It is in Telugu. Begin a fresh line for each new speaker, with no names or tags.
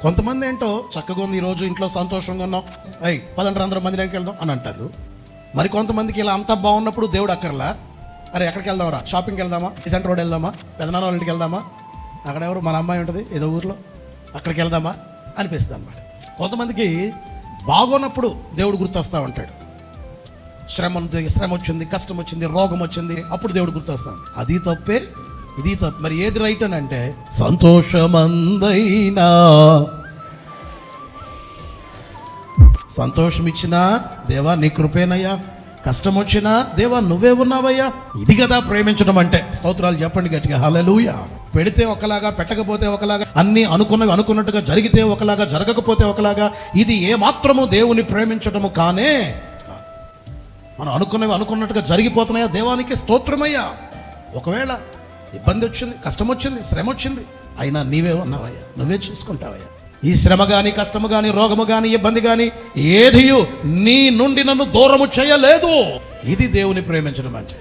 కొంతమంది ఏంటో చక్కగా ఉంది, ఈరోజు ఇంట్లో సంతోషంగా ఉన్నాం, అయ్యి పదండ్రు అందరం మందిరానికి వెళ్దాం అని అంటారు. మరి కొంతమందికి ఇలా అంతా బాగున్నప్పుడు దేవుడు అక్కర్లా, అరే ఎక్కడికి వెళ్దామరా, షాపింగ్కి వెళ్దామా, సెంటర్ రోడ్ వెళ్దామా, పెదనాన్న వాళ్ళ ఇంటికి వెళ్దామా, అక్కడ ఎవరు మన అమ్మాయి ఉంటుంది ఏదో ఊర్లో, అక్కడికి వెళ్దామా అనిపిస్తుంది అన్నమాట. కొంతమందికి బాగున్నప్పుడు దేవుడు గుర్తొస్తూ ఉంటాడు. శ్రమ వచ్చింది, కష్టం వచ్చింది, రోగం వచ్చింది, అప్పుడు దేవుడు గుర్తొస్తాడు. అది తప్పే, ఇది తప్పు. మరి ఏది రైట్ అని అంటే, సంతోషమందైనా సంతోషం ఇచ్చినా దేవా నీ కృపేనయ్యా, కష్టం వచ్చినా దేవా నువ్వే ఉన్నావయ్యా, ఇది కదా ప్రేమించడం అంటే. స్తోత్రాలు చెప్పండి గట్టిగా, హల్లెలూయా. పెడితే ఒకలాగా, పెట్టకపోతే ఒకలాగా, అన్నీ అనుకున్నవి అనుకున్నట్టుగా జరిగితే ఒకలాగా, జరగకపోతే ఒకలాగా, ఇది ఏ మాత్రము దేవుని ప్రేమించటము కానే కాదు. మనం అనుకున్నవి అనుకున్నట్టుగా జరిగిపోతున్నాయా, దేవానికి స్తోత్రమయ్యా. ఒకవేళ ఇబ్బంది వచ్చింది, కష్టం వచ్చింది, శ్రమ వచ్చింది, అయినా నీవే ఉన్నావయ్యా, నువ్వే చూసుకుంటావయ్యా. ఈ శ్రమ కానీ, కష్టము కానీ, రోగము కానీ, ఇబ్బంది కానీ ఏదియు నీ నుండి నన్ను దూరము చేయలేదు. ఇది దేవుని ప్రేమించడం అంటే.